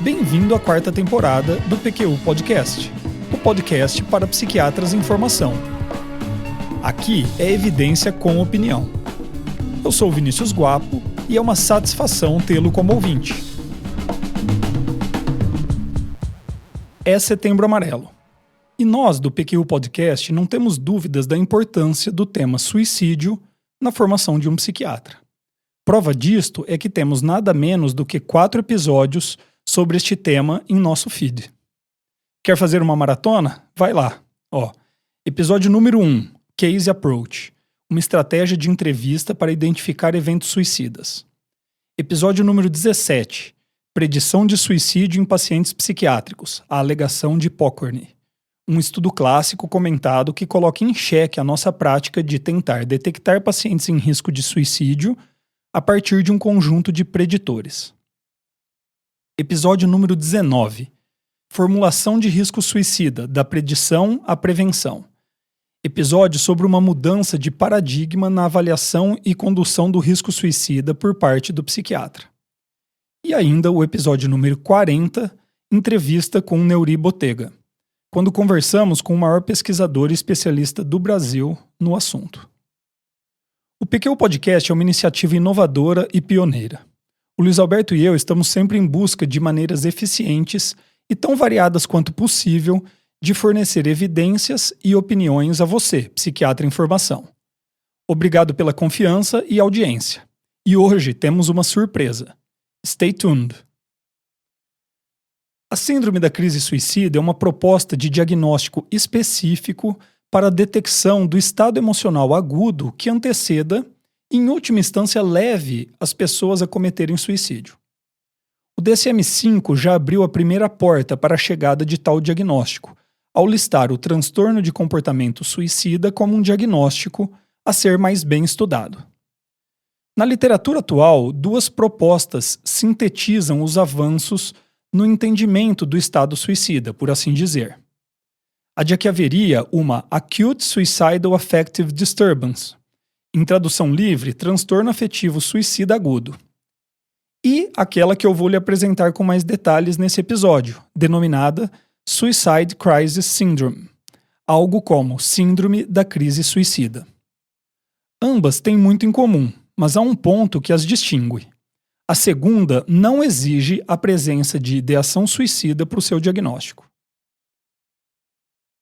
Bem-vindo à quarta temporada do PQU Podcast, o podcast para psiquiatras em formação. Aqui é evidência com opinião. Eu sou o Vinícius Guapo e é uma satisfação tê-lo como ouvinte. É setembro amarelo. E nós, do PQU Podcast, não temos dúvidas da importância do tema suicídio na formação de um psiquiatra. Prova disto é que temos nada menos do que 4 episódios sobre este tema em nosso feed. Quer fazer uma maratona? Vai lá. Episódio número 1, Case Approach, uma estratégia de entrevista para identificar eventos suicidas. Episódio número 17, Predição de suicídio em pacientes psiquiátricos, a alegação de Pokorny. Um estudo clássico comentado que coloca em xeque a nossa prática de tentar detectar pacientes em risco de suicídio a partir de um conjunto de preditores. Episódio número 19. Formulação de risco suicida, da predição à prevenção. Episódio sobre uma mudança de paradigma na avaliação e condução do risco suicida por parte do psiquiatra. E ainda o episódio número 40, entrevista com Neuri Botega, quando conversamos com o maior pesquisador e especialista do Brasil no assunto. O PQU Podcast é uma iniciativa inovadora e pioneira. O Luiz Alberto e eu estamos sempre em busca de maneiras eficientes e tão variadas quanto possível de fornecer evidências e opiniões a você, psiquiatra em formação. Obrigado pela confiança e audiência. E hoje temos uma surpresa. Stay tuned! A Síndrome da Crise Suicida é uma proposta de diagnóstico específico para a detecção do estado emocional agudo que anteceda e, em última instância, leve as pessoas a cometerem suicídio. O DSM-5 já abriu a primeira porta para a chegada de tal diagnóstico, ao listar o transtorno de comportamento suicida como um diagnóstico a ser mais bem estudado. Na literatura atual, 2 propostas sintetizam os avanços no entendimento do estado suicida, por assim dizer. A de que haveria uma Acute Suicidal Affective Disturbance, em tradução livre, transtorno afetivo suicida agudo. E aquela que eu vou lhe apresentar com mais detalhes nesse episódio, denominada Suicide Crisis Syndrome, algo como Síndrome da Crise Suicida. Ambas têm muito em comum, mas há um ponto que as distingue. A segunda não exige a presença de ideação suicida para o seu diagnóstico.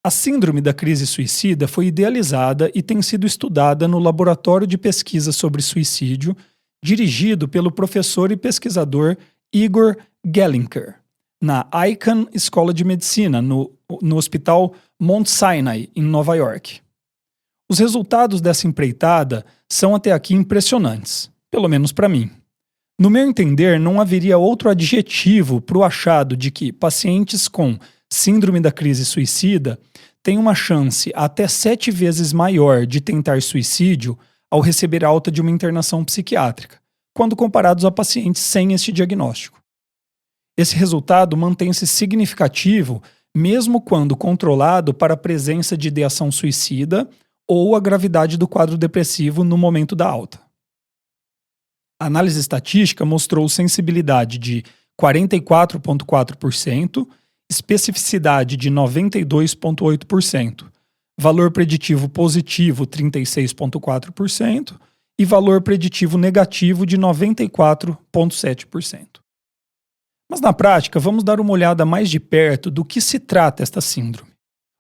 A Síndrome da Crise Suicida foi idealizada e tem sido estudada no Laboratório de Pesquisa sobre Suicídio, dirigido pelo professor e pesquisador Igor Galynker, na Icahn Escola de Medicina, no Hospital Mount Sinai, em Nova York. Os resultados dessa empreitada são até aqui impressionantes, pelo menos para mim. No meu entender, não haveria outro adjetivo para o achado de que pacientes com Síndrome da Crise Suicida têm uma chance até 7 vezes maior de tentar suicídio ao receber alta de uma internação psiquiátrica, quando comparados a pacientes sem este diagnóstico. Esse resultado mantém-se significativo mesmo quando controlado para a presença de ideação suicida ou a gravidade do quadro depressivo no momento da alta. A análise estatística mostrou sensibilidade de 44,4%, especificidade de 92,8%, valor preditivo positivo 36,4% e valor preditivo negativo de 94,7%. Mas na prática, vamos dar uma olhada mais de perto do que se trata esta síndrome.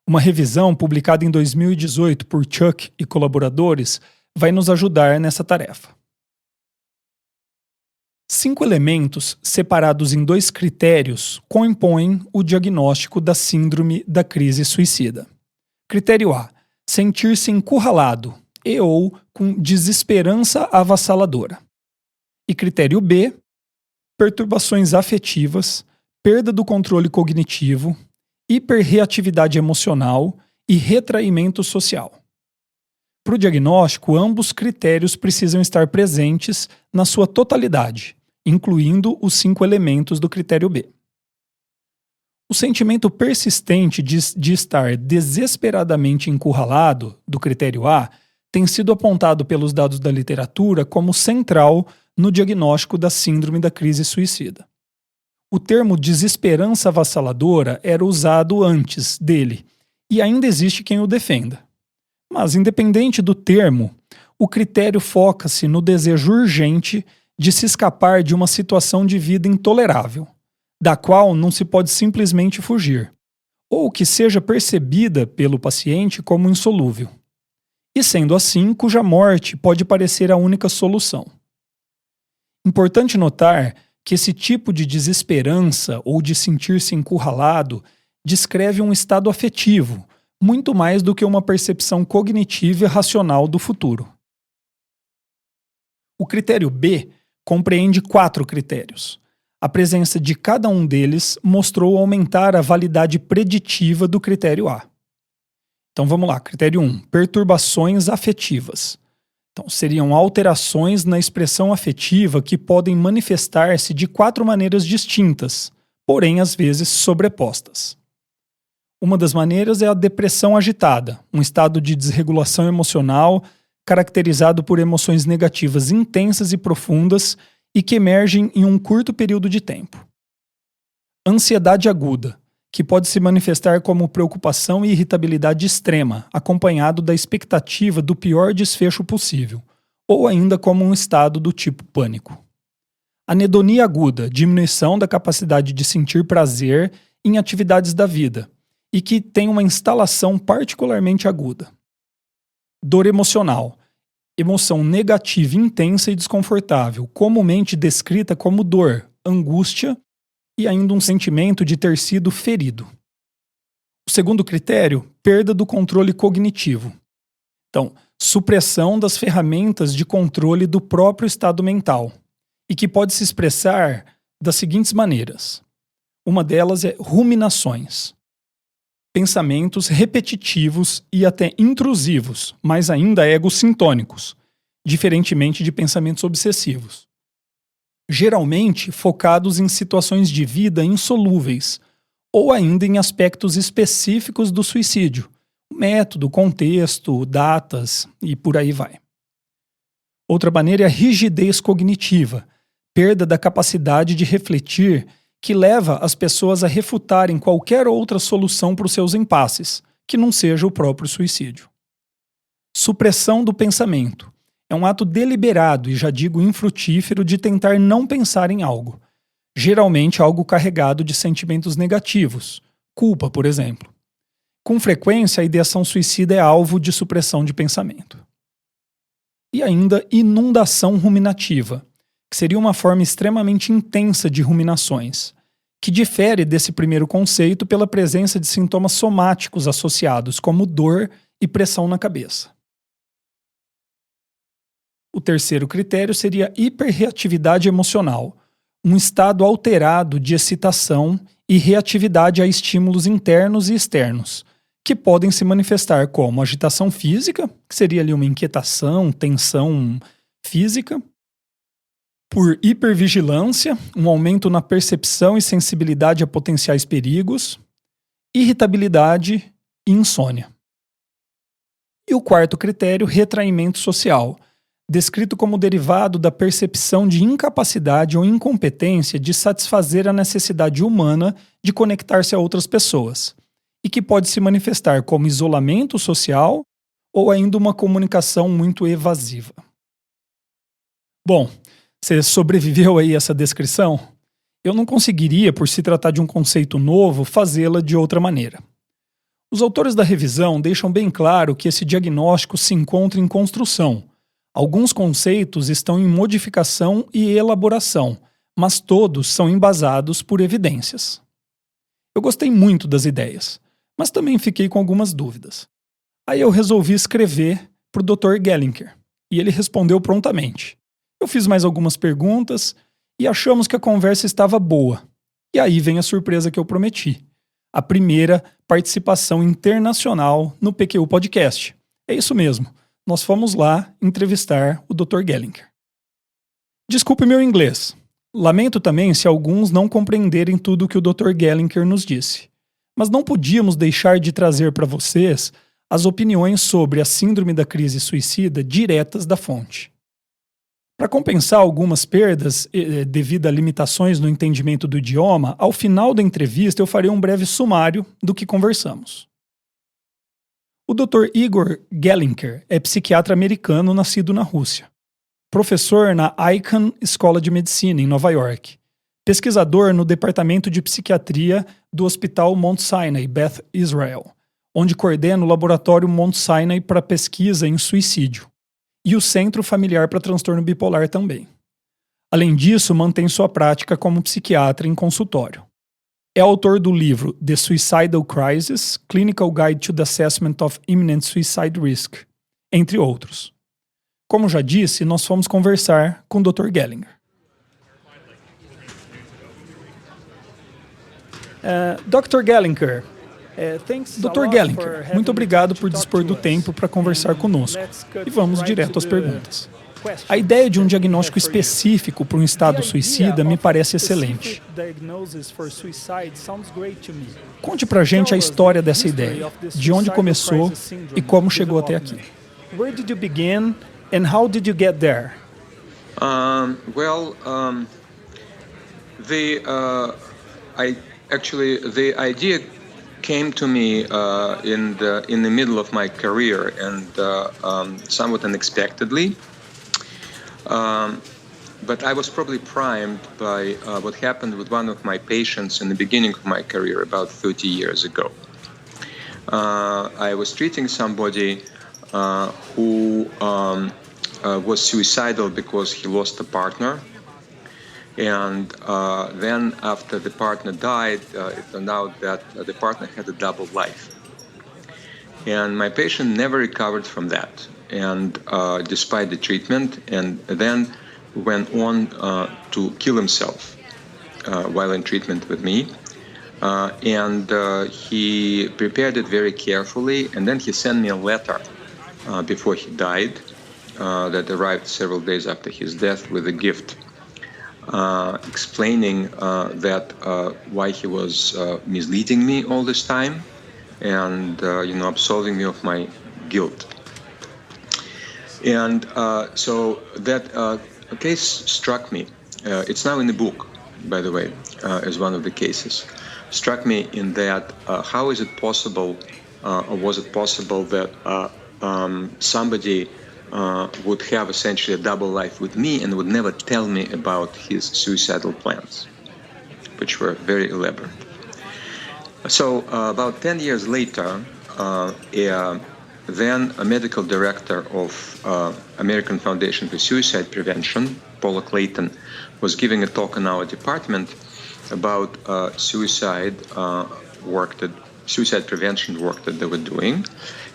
Uma revisão publicada em 2018 por Chuck e colaboradores vai nos ajudar nessa tarefa. 5 elementos separados em 2 critérios compõem o diagnóstico da Síndrome da Crise Suicida. Critério A. Sentir-se encurralado ou com desesperança avassaladora. E critério B. Perturbações afetivas, perda do controle cognitivo, hiperreatividade emocional e retraimento social. Para o diagnóstico, ambos critérios precisam estar presentes na sua totalidade, incluindo os 5 elementos do critério B. O sentimento persistente de estar desesperadamente encurralado, do critério A, tem sido apontado pelos dados da literatura como central no diagnóstico da Síndrome da Crise Suicida. O termo desesperança avassaladora era usado antes dele, e ainda existe quem o defenda. Mas, independente do termo, o critério foca-se no desejo urgente de se escapar de uma situação de vida intolerável, da qual não se pode simplesmente fugir, ou que seja percebida pelo paciente como insolúvel. E sendo assim, cuja morte pode parecer a única solução. Importante notar que esse tipo de desesperança ou de sentir-se encurralado descreve um estado afetivo, muito mais do que uma percepção cognitiva e racional do futuro. O critério B compreende 4 critérios. A presença de cada um deles mostrou aumentar a validade preditiva do critério A. Então vamos lá, critério 1, perturbações afetivas. Então seriam alterações na expressão afetiva que podem manifestar-se de 4 maneiras distintas, porém às vezes sobrepostas. Uma das maneiras é a depressão agitada, um estado de desregulação emocional caracterizado por emoções negativas intensas e profundas e que emergem em um curto período de tempo. Ansiedade aguda, que pode se manifestar como preocupação e irritabilidade extrema, acompanhado da expectativa do pior desfecho possível, ou ainda como um estado do tipo pânico. Anedonia aguda, diminuição da capacidade de sentir prazer em atividades da vida, e que tem uma instalação particularmente aguda. Dor emocional, emoção negativa intensa e desconfortável, comumente descrita como dor, angústia e ainda um sentimento de ter sido ferido. O segundo critério, perda do controle cognitivo. Então, supressão das ferramentas de controle do próprio estado mental, e que pode se expressar das seguintes maneiras. Uma delas é ruminações. Pensamentos repetitivos e até intrusivos, mas ainda egocintônicos, diferentemente de pensamentos obsessivos. Geralmente focados em situações de vida insolúveis, ou ainda em aspectos específicos do suicídio, método, contexto, datas e por aí vai. Outra maneira é a rigidez cognitiva, perda da capacidade de refletir que leva as pessoas a refutarem qualquer outra solução para os seus impasses, que não seja o próprio suicídio. Supressão do pensamento. É um ato deliberado e já digo infrutífero de tentar não pensar em algo, geralmente algo carregado de sentimentos negativos, culpa, por exemplo. Com frequência, a ideação suicida é alvo de supressão de pensamento. E ainda inundação ruminativa, que seria uma forma extremamente intensa de ruminações, que difere desse primeiro conceito pela presença de sintomas somáticos associados, como dor e pressão na cabeça. O terceiro critério seria hiperreatividade emocional, um estado alterado de excitação e reatividade a estímulos internos e externos, que podem se manifestar como agitação física, que seria ali uma inquietação, tensão física, por hipervigilância, um aumento na percepção e sensibilidade a potenciais perigos, irritabilidade e insônia. E o quarto critério, retraimento social, descrito como derivado da percepção de incapacidade ou incompetência de satisfazer a necessidade humana de conectar-se a outras pessoas, e que pode se manifestar como isolamento social ou ainda uma comunicação muito evasiva. Bom, você sobreviveu aí a essa descrição? Eu não conseguiria, por se tratar de um conceito novo, fazê-la de outra maneira. Os autores da revisão deixam bem claro que esse diagnóstico se encontra em construção. Alguns conceitos estão em modificação e elaboração, mas todos são embasados por evidências. Eu gostei muito das ideias, mas também fiquei com algumas dúvidas. Aí eu resolvi escrever para o Doutor Galynker, e ele respondeu prontamente. Eu fiz mais algumas perguntas e achamos que a conversa estava boa. E aí vem a surpresa que eu prometi. A primeira participação internacional no PQU Podcast. É isso mesmo. Nós fomos lá entrevistar o Dr. Galynker. Desculpe meu inglês. Lamento também se alguns não compreenderem tudo o que o Dr. Galynker nos disse. Mas não podíamos deixar de trazer para vocês as opiniões sobre a Síndrome da Crise Suicida diretas da fonte. Para Para compensar algumas perdas devido a limitações no entendimento do idioma, ao final da entrevista eu farei um breve sumário do que conversamos. O Doutor Igor Galynker é psiquiatra americano nascido na Rússia. Professor na Icahn Escola de Medicina, em Nova York. Pesquisador no Departamento de Psiquiatria do Hospital Mount Sinai, Beth Israel, onde coordena o Laboratório Mount Sinai para pesquisa em suicídio. E o Centro Familiar para Transtorno Bipolar também. Além disso, mantém sua prática como psiquiatra em consultório. É autor do livro The Suicidal Crisis, Clinical Guide to the Assessment of Imminent Suicide Risk, entre outros. Como já disse, nós fomos conversar com o Dr. Galynker. Dr. Galynker, Dr. Galynker, muito obrigado por dispor do tempo para conversar conosco. E vamos direto às perguntas. A ideia de um diagnóstico específico para um estado suicida me parece excelente. Conte pra gente a história dessa ideia, de onde começou e como chegou até aqui. Where did you begin and how did you get there? The idea came to me in the middle of my career and somewhat unexpectedly. But I was probably primed by what happened with one of my patients in the beginning of my career about 30 years ago. I was treating somebody who was suicidal because he lost a partner. And then after the partner died, it turned out that the partner had a double life. And my patient never recovered from that. And despite the treatment, and then went on to kill himself while in treatment with me. And he prepared it very carefully, and then he sent me a letter before he died that arrived several days after his death with a gift explaining that why he was misleading me all this time and absolving me of my guilt. And so that case struck me. It's now in the book, by the way, as one of the cases. Struck me in that how is it possible, or was it possible that somebody would have essentially a double life with me and would never tell me about his suicidal plans, which were very elaborate. So about 10 years later, then a medical director of American Foundation for Suicide Prevention, Paula Clayton, was giving a talk in our department about suicide prevention work that they were doing.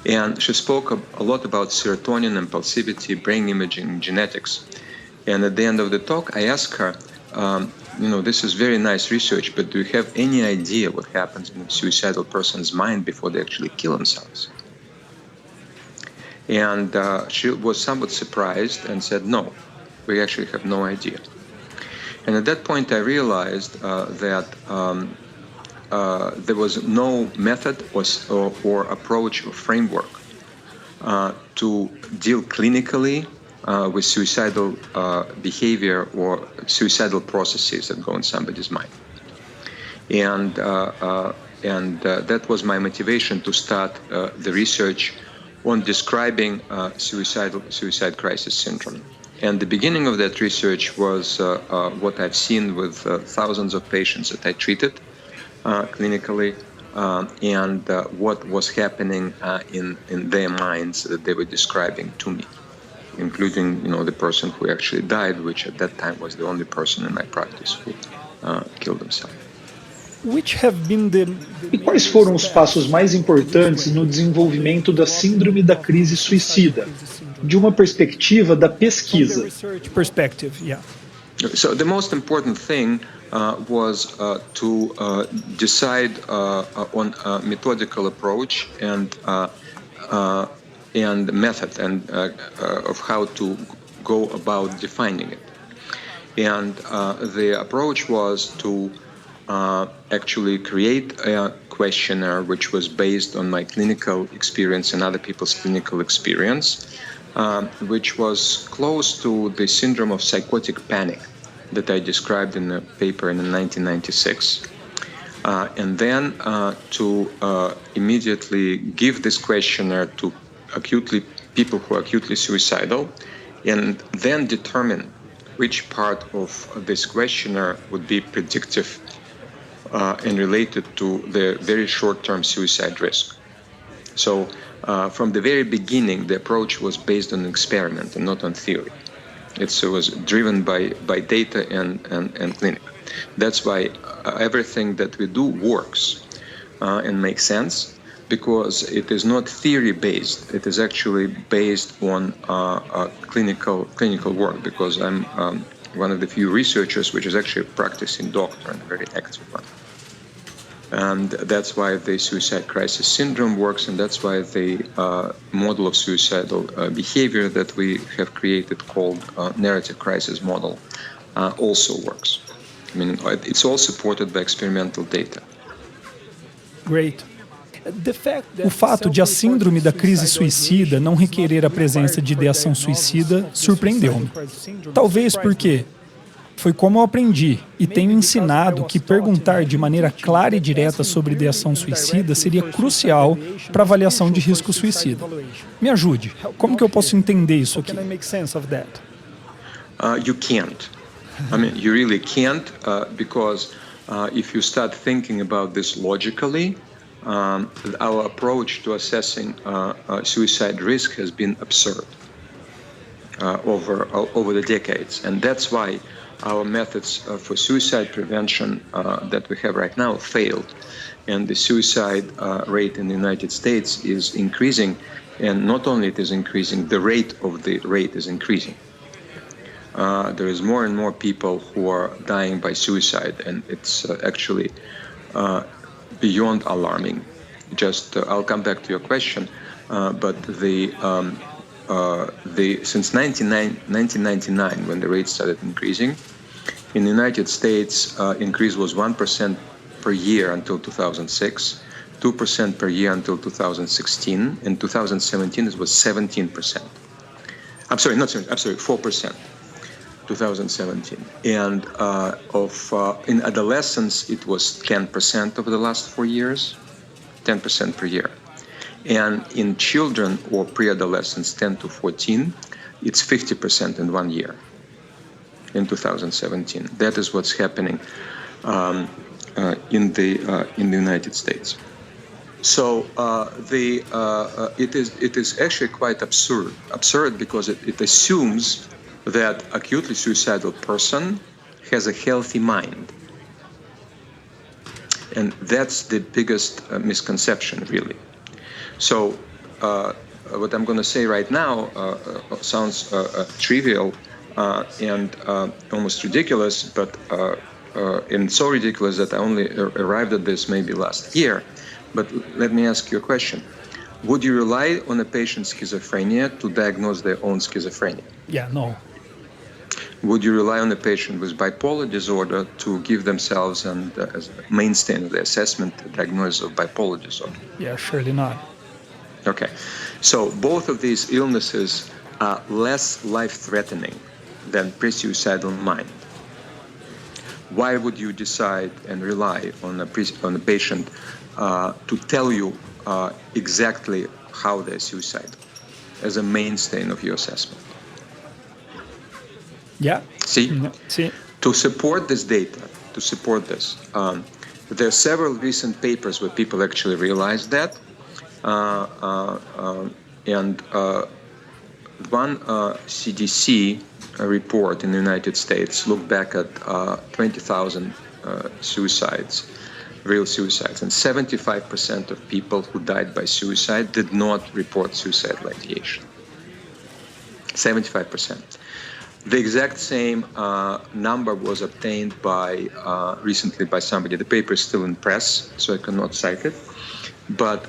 And she spoke a lot about serotonin, impulsivity, brain imaging, genetics. And at the end of the talk, I asked her, this is very nice research, but do you have any idea what happens in a suicidal person's mind before they actually kill themselves? And she was somewhat surprised and said, no, we actually have no idea. And at that point, I realized that there was no method or approach or framework to deal clinically with suicidal behavior or suicidal processes that go in somebody's mind. And that was my motivation to start the research on describing suicide crisis syndrome. And the beginning of that research was what I've seen with thousands of patients that I treated clinically, and what was happening in their minds that they were describing to me, including the person who actually died, which at that time was the only person in my practice who killed himself. E quais foram os passos mais importantes no desenvolvimento da Síndrome da Crise Suicida, de uma perspectiva da pesquisa? So the most important thing was to decide on a methodical approach and method and of how to go about defining it. And the approach was to actually create a questionnaire which was based on my clinical experience and other people's clinical experience, which was close to the syndrome of psychotic panic that I described in a paper in 1996. And then to immediately give this questionnaire to people who are acutely suicidal, and then determine which part of this questionnaire would be predictive and related to the very short-term suicide risk. So from the very beginning, the approach was based on experiment and not on theory. It was driven by data and clinic. That's why everything that we do works and makes sense, because it is not theory-based. It is actually based on clinical work, because I'm one of the few researchers which is actually a practicing doctor and a very active one. And that's why the suicide crisis syndrome works, and that's why the model of suicidal behavior that we have created called narrative crisis model also works. I mean, it's all supported by experimental data. Great. O fato de a síndrome da crise suicida não requerer a presença de ideação suicida surpreendeu-me. Talvez porque foi como eu aprendi e tenho ensinado que perguntar de maneira clara e direta sobre ideação suicida seria crucial para a avaliação de risco suicida. Me ajude. Como que eu posso entender isso aqui? You can't. I mean, you really can't because if you start thinking about this logically, our approach to assessing suicide risk has been absurd over the decades, and that's why our methods for suicide prevention that we have right now failed, and the suicide rate in the United States is increasing, and not only it is increasing, the rate is increasing. There is more and more people who are dying by suicide, and it's actually beyond alarming. I'll come back to your question, but since 1999, when the rate started increasing, in the United States, increase was 1% per year until 2006, 2% per year until 2016. In 2017, it was 17%. 4%. 2017, and in adolescence it was 10% over the last 4 years, 10% per year, and in children or pre-adolescents 10 to 14, it's 50% in 1 year. In 2017, that is what's happening in the United States. So it is actually quite absurd because it assumes that acutely suicidal person has a healthy mind. And that's the biggest misconception, really. So what I'm going to say right now sounds trivial and almost ridiculous, but and so ridiculous that I only arrived at this maybe last year. But let me ask you a question. Would you rely on a patient's schizophrenia to diagnose their own schizophrenia? Yeah, no. Would you rely on a patient with bipolar disorder to give themselves and as a mainstay of the assessment a diagnosis of bipolar disorder? Yeah, surely not. Okay, so both of these illnesses are less life-threatening than pre-suicidal mind. Why would you decide and rely on a patient to tell you exactly how they're suicidal as a mainstay of your assessment? Yeah. See? See? To support this data, there are several recent papers where people actually realized that. And one CDC report in the United States looked back at 20,000 suicides, real suicides, and 75% of people who died by suicide did not report suicidal ideation. 75%. The exact same number was obtained recently by somebody. The paper is still in press, so I cannot cite it. But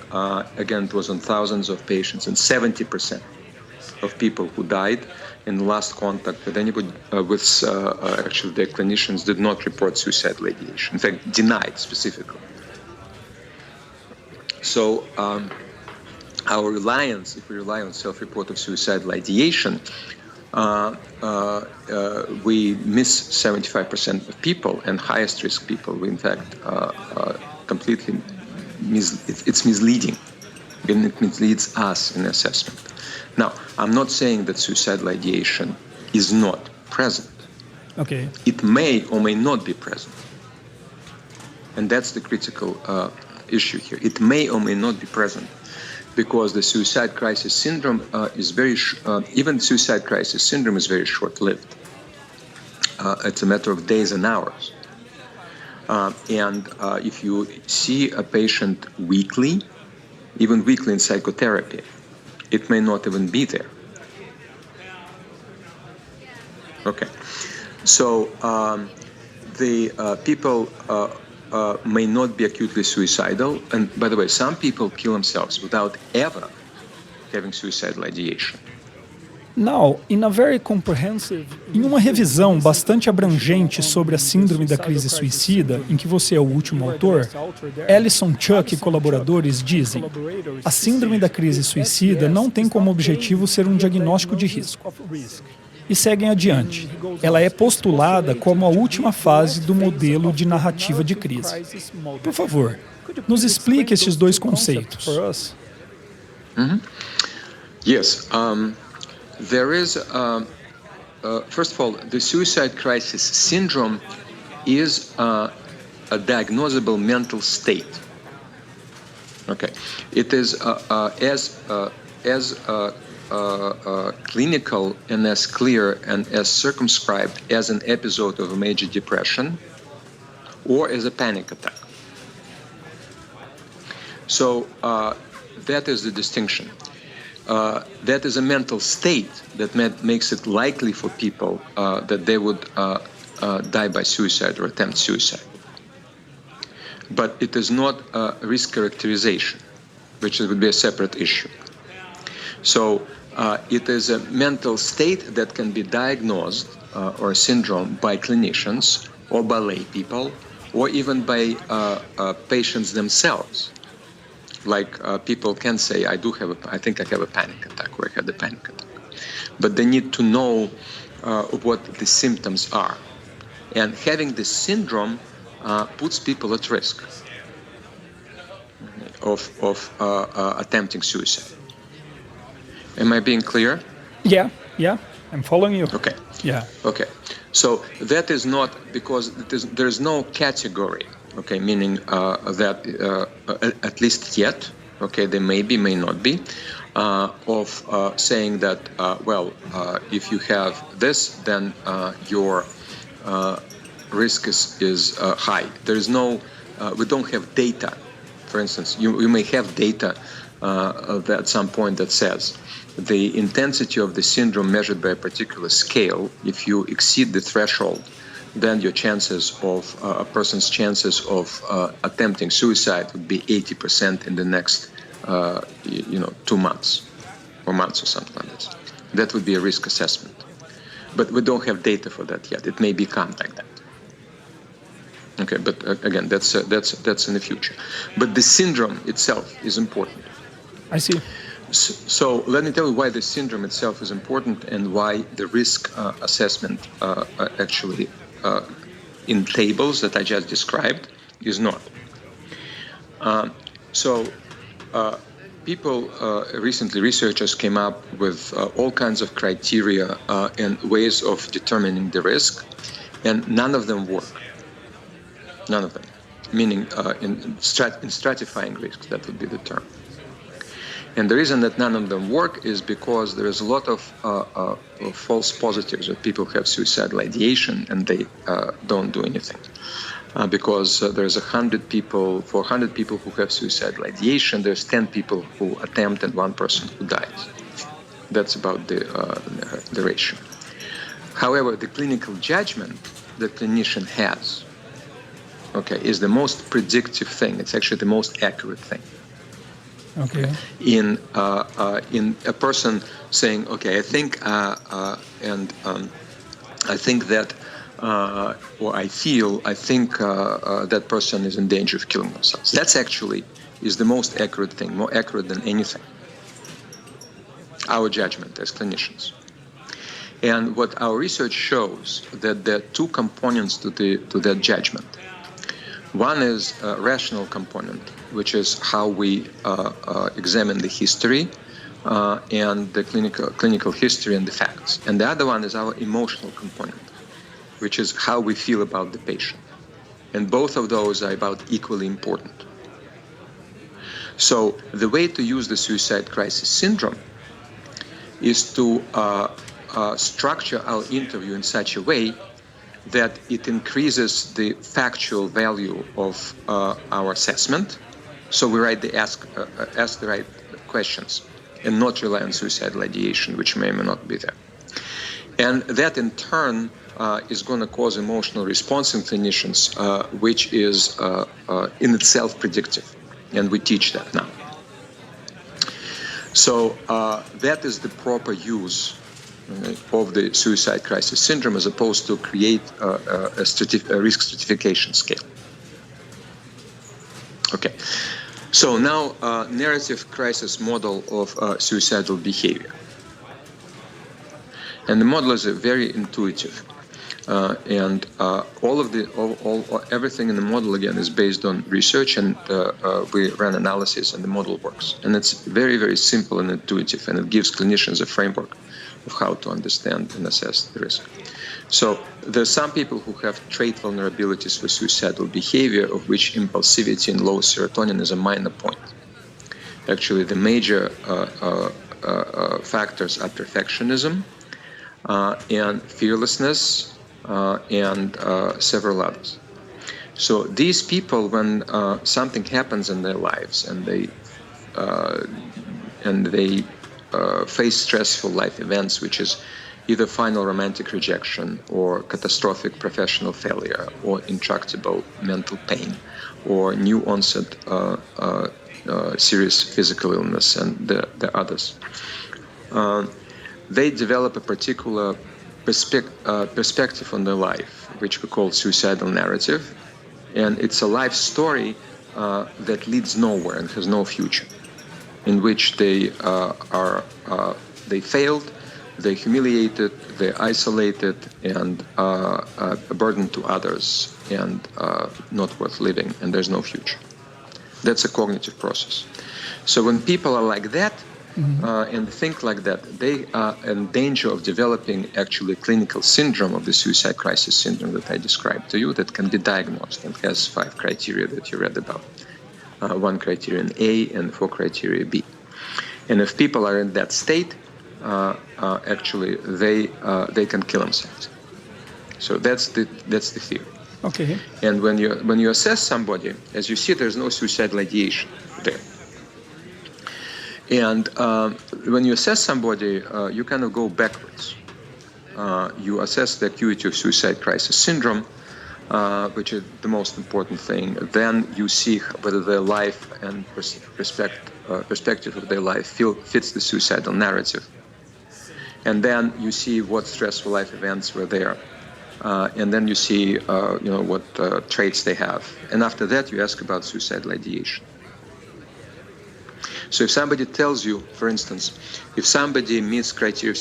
again, it was on thousands of patients, and 70% of people who died in last contact with anybody, actually their clinicians did not report suicidal ideation. In fact, denied specifically. So our reliance, if we rely on self-reported suicidal ideation, we miss 75% of people, and highest risk people, we in fact completely it's misleading, and it misleads us in assessment. Now, I'm not saying that suicidal ideation is not present. Okay. It may or may not be present. And that's the critical issue here. It may or may not be present, because the suicide crisis syndrome is even suicide crisis syndrome is very short-lived. It's a matter of days and hours. And if you see a patient weekly, even weekly in psychotherapy, it may not even be there. Okay. So the people may not be acutely suicidal. And by the way, some people kill themselves without ever having suicidal ideation. Now, in a very comprehensive... Em uma revisão bastante abrangente sobre a Síndrome da Crise Suicida, em que você é o último autor, Alison, Chuck e colaboradores dizem: a Síndrome da Crise Suicida não tem como objetivo ser um diagnóstico de risco. E seguem adiante. Ela é postulada como a última fase do modelo de narrativa de crise. Por favor, nos explique estes dois conceitos. Yes. There is, first of all, the suicide crisis syndrome is a diagnosable mental state. Okay, it is as clinical and as clear and as circumscribed as an episode of a major depression or as a panic attack. So that is the distinction. That is a mental state that makes it likely for people that they would die by suicide or attempt suicide. But it is not a risk characterization, which would be a separate issue. So it is a mental state that can be diagnosed or a syndrome by clinicians or by lay people or even by patients themselves. Like people can say, I think I have a panic attack, or I had a panic attack. But they need to know what the symptoms are. And having this syndrome puts people at risk of attempting suicide. Am I being clear? Yeah, I'm following you. Okay. Yeah. Okay. So that is not because there is no category. Okay, meaning that at least yet, okay, there may be, may not be, of saying that, if you have this, then your risk is high. There is no, we don't have data. For instance, you may have data at some point that says the intensity of the syndrome measured by a particular scale, if you exceed the threshold, then your chances of a person's chances of attempting suicide would be 80% in the next 2 months or something like this. That would be a risk assessment, but we don't have data for that yet. It may become like that. Okay, but again, that's in the future. But the syndrome itself is important. I see. So let me tell you why the syndrome itself is important and why the risk assessment actually in tables that I just described is not. People recently, researchers came up with all kinds of criteria and ways of determining the risk, and none of them work. None of them. Meaning in stratifying risks, that would be the term. And the reason that none of them work is because there is a lot of false positives that people have suicidal ideation and they don't do anything. Because there's 100 people, for 100 people who have suicidal ideation, there's 10 people who attempt and 1 person who dies. That's about the ratio. However, the clinical judgment the clinician has, okay, is the most predictive thing. It's actually the most accurate thing. Okay. In a person saying, okay, I think I think that, or I think that person is in danger of killing themselves. That's actually is the most accurate thing, more accurate than anything. our judgment as clinicians. And what our research shows that there are two components to that judgment. One is a rational component, which is how we examine the history and the clinical history and the facts. And the other one is our emotional component, which is how we feel about the patient. And both of those are about equally important. So the way to use the suicide crisis syndrome is to structure our interview in such a way that it increases the factual value of our assessment. So we ask the right questions and not rely on suicidal ideation, which may or may not be there. And that in turn is going to cause emotional response in clinicians, which is in itself predictive. And we teach that now. So that is the proper use of the suicide crisis syndrome, as opposed to create a risk stratification scale. Okay, so now narrative crisis model of suicidal behavior. And the model is very intuitive. And everything in the model again is based on research, and we run analysis, and the model works. And it's very, very simple and intuitive, and it gives clinicians a framework of how to understand and assess the risk. So there are some people who have trait vulnerabilities for suicidal behavior, of which impulsivity and low serotonin is a minor point. Actually, the major factors are perfectionism and fearlessness, and several others. So these people, when something happens in their lives and they face stressful life events, which is either final romantic rejection or catastrophic professional failure or intractable mental pain or new onset serious physical illness and the others, they develop a particular perspective on their life, which we call suicidal narrative, and it's a life story that leads nowhere and has no future, in which they failed, they're humiliated, they're isolated, and a burden to others, and not worth living, and there's no future. That's a cognitive process. So when people are like that, and think like that, they are in danger of developing actually clinical syndrome of the suicide crisis syndrome that I described to you, that can be diagnosed and has 5 criteria that you read about. 1 criterion A and 4 criteria B. And if people are in that state, actually they can kill themselves. So that's the theory. Okay. And when you assess somebody, as you see, there's no suicidal ideation there. And when you assess somebody, you kind of go backwards. You assess the acuity of suicide crisis syndrome, which is the most important thing. Then you see whether their life and perspective of their life fits the suicidal narrative. And then you see what stressful life events were there. And then you see what traits they have. And after that, you ask about suicidal ideation. So if somebody tells you, for instance, if somebody meets criteria of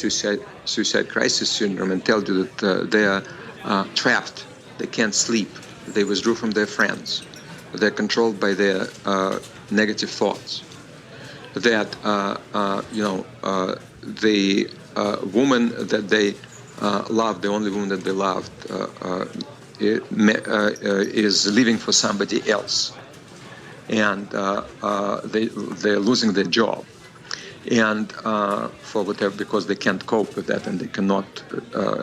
suicide crisis syndrome and tells you that they are trapped, they can't sleep, they withdrew from their friends, they're controlled by their negative thoughts, that the woman that they loved, the only woman that they loved, is living for somebody else, and they're losing their job, and for whatever, because they can't cope with that and they cannot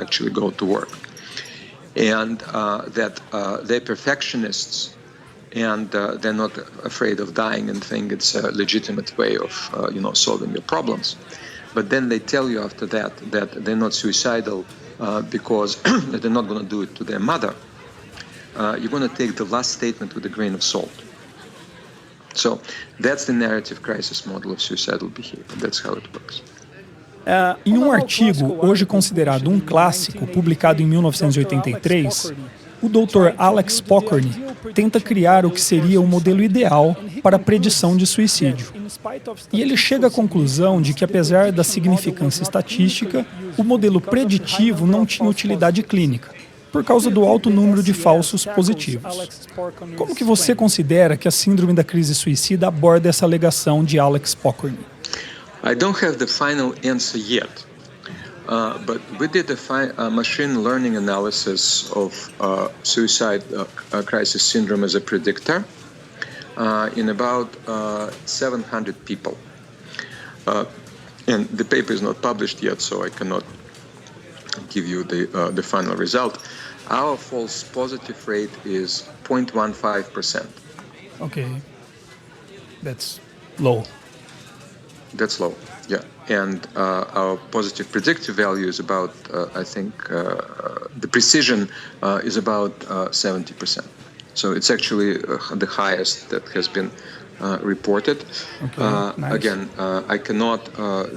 actually go to work, and that they're perfectionists, and they're not afraid of dying and think it's a legitimate way of solving your problems. But then they tell you after that they're not suicidal because they're not going to do it to their mother. You're going to take the last statement with a grain of salt. So that's the narrative crisis model of suicidal behavior. That's how it works. Em um artigo, hoje considerado um clássico, publicado em 1983, o Dr. Alex Pokorny tenta criar o que seria o modelo ideal para a predição de suicídio. E ele chega à conclusão de que, apesar da significância estatística, o modelo preditivo não tinha utilidade clínica, por causa do alto número de falsos positivos. Como que você considera que a Síndrome da Crise Suicida aborda essa alegação de Alex Pokorny? I don't have the final answer yet, but we did a machine learning analysis of suicide crisis syndrome as a predictor in about 700 people. And the paper is not published yet, so I cannot give you the final result. Our false positive rate is 0.15%. Okay, that's low. That's low, yeah. And our positive predictive value is about, I think, the precision is about 70%. So it's actually the highest that has been reported. Okay, nice. Again, I cannot,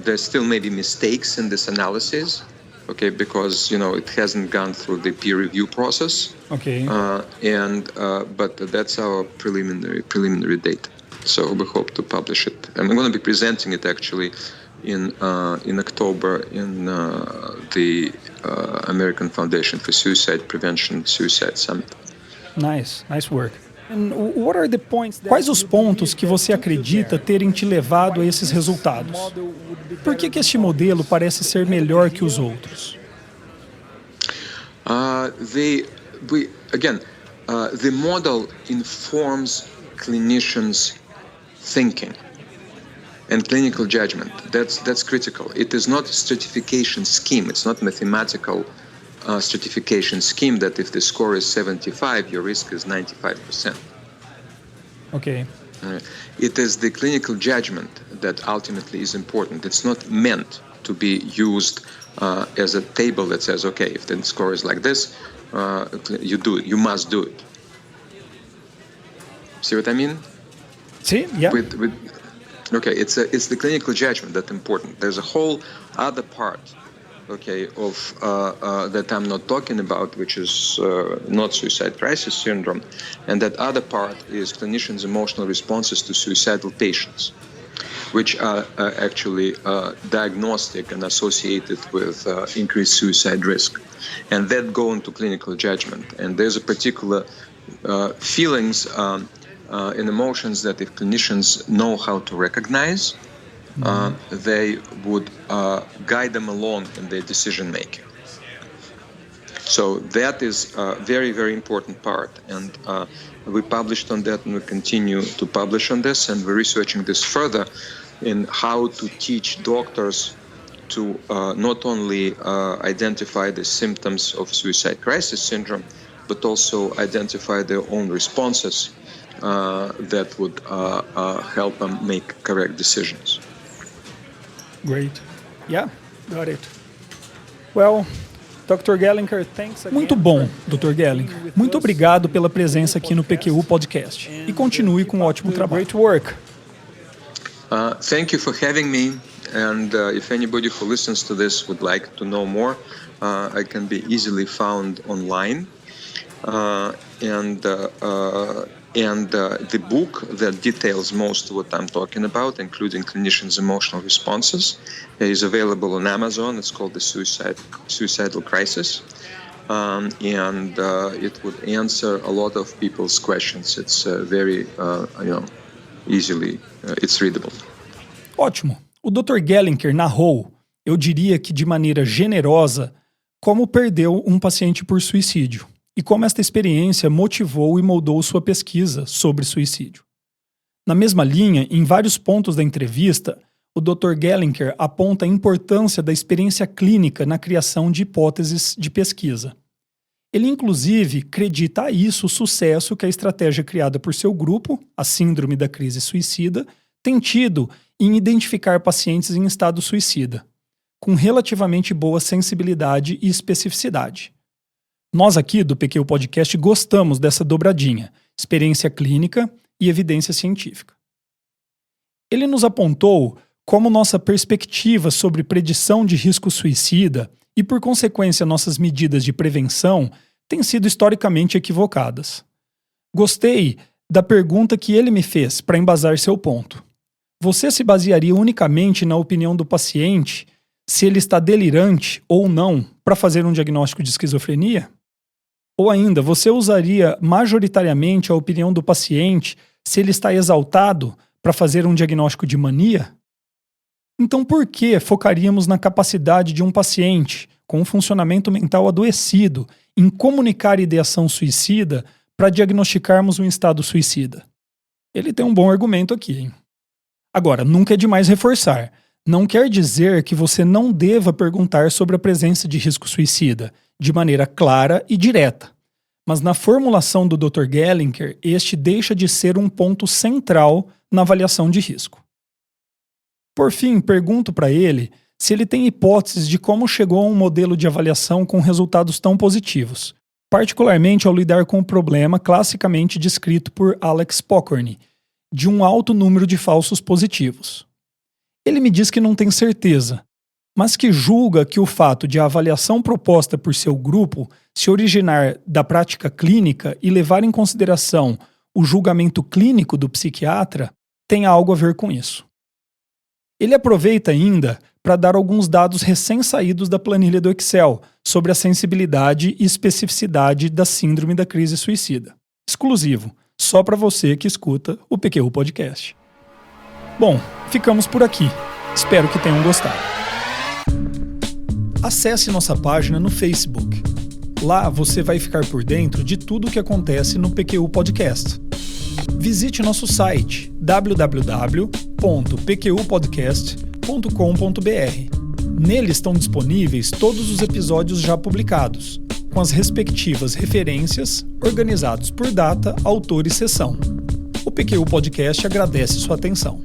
there still may be mistakes in this analysis, okay, because, it hasn't gone through the peer review process. Okay. But that's our preliminary data. So we hope to publish it. And I'm going to be presenting it actually in October in the American Foundation for Suicide Prevention Suicide Summit. Nice work. And what are the points Quais os pontos que você acredita terem te levado a esses resultados? Por que este modelo parece ser melhor que os outros? The model informs clinicians' thinking and clinical judgment. That's critical. It is not a stratification scheme. It's not mathematical stratification scheme that if the score is 75, your risk is 95%. Okay. It is the clinical judgment that ultimately is important. It's not meant to be used as a table that says, okay, if the score is like this, you do it. You must do it. See what I mean? See, yeah. Okay, it's the clinical judgment that's important. There's a whole other part, okay, of that I'm not talking about, which is not suicide crisis syndrome, and that other part is clinicians' emotional responses to suicidal patients, which are actually diagnostic and associated with increased suicide risk, and that go into clinical judgment. And there's a particular feelings and emotions that if clinicians know how to recognize, they would guide them along in their decision making. So that is a very, very important part. And we published on that and we continue to publish on this. And we're researching this further in how to teach doctors to not only identify the symptoms of suicide crisis syndrome, but also identify their own responses that would help them make correct decisions. Great. Yeah, got it. Well, Dr. Galynker, thanks again. Muito bom, Dr. Galynker. Muito obrigado pela presença aqui no PQU Podcast. E continue com um ótimo trabalho. Great work. Thank you for having me. And if anybody who listens to this would like to know more, I can be easily found online. And the book that details most of what I'm talking about, including clinicians' emotional responses, is available on Amazon. It's called The Suicidal Crisis. And it would answer a lot of people's questions. It's very, easily, it's readable. Ótimo. O Dr. Galynker narrou, eu diria que de maneira generosa, como perdeu um paciente por suicídio e como esta experiência motivou e moldou sua pesquisa sobre suicídio. Na mesma linha, em vários pontos da entrevista, o Dr. Galynker aponta a importância da experiência clínica na criação de hipóteses de pesquisa. Ele, inclusive, acredita a isso o sucesso que a estratégia criada por seu grupo, a Síndrome da Crise Suicida, tem tido em identificar pacientes em estado suicida, com relativamente boa sensibilidade e especificidade. Nós aqui do PQU Podcast gostamos dessa dobradinha, experiência clínica e evidência científica. Ele nos apontou como nossa perspectiva sobre predição de risco suicida e, por consequência, nossas medidas de prevenção têm sido historicamente equivocadas. Gostei da pergunta que ele me fez para embasar seu ponto. Você se basearia unicamente na opinião do paciente se ele está delirante ou não para fazer um diagnóstico de esquizofrenia? Ou ainda, você usaria majoritariamente a opinião do paciente se ele está exaltado para fazer um diagnóstico de mania? Então por que focaríamos na capacidade de um paciente com um funcionamento mental adoecido em comunicar ideação suicida para diagnosticarmos um estado suicida? Ele tem um bom argumento aqui, hein? Agora, nunca é demais reforçar. Não quer dizer que você não deva perguntar sobre a presença de risco suicida, de maneira clara e direta. Mas na formulação do Dr. Galynker, este deixa de ser um ponto central na avaliação de risco. Por fim, pergunto para ele se ele tem hipóteses de como chegou a um modelo de avaliação com resultados tão positivos, particularmente ao lidar com o problema classicamente descrito por Alex Pokorny, de um alto número de falsos positivos. Ele me diz que não tem certeza, mas que julga que o fato de a avaliação proposta por seu grupo se originar da prática clínica e levar em consideração o julgamento clínico do psiquiatra tem algo a ver com isso. Ele aproveita ainda para dar alguns dados recém-saídos da planilha do Excel sobre a sensibilidade e especificidade da Síndrome da Crise Suicida. Exclusivo, só para você que escuta o PQU Podcast. Bom, ficamos por aqui. Espero que tenham gostado. Acesse nossa página no Facebook. Lá você vai ficar por dentro de tudo o que acontece no PQU Podcast. Visite nosso site www.pqpodcast.com.br. Nele estão disponíveis todos os episódios já publicados, com as respectivas referências, organizados por data, autor e sessão. O PQU Podcast agradece sua atenção.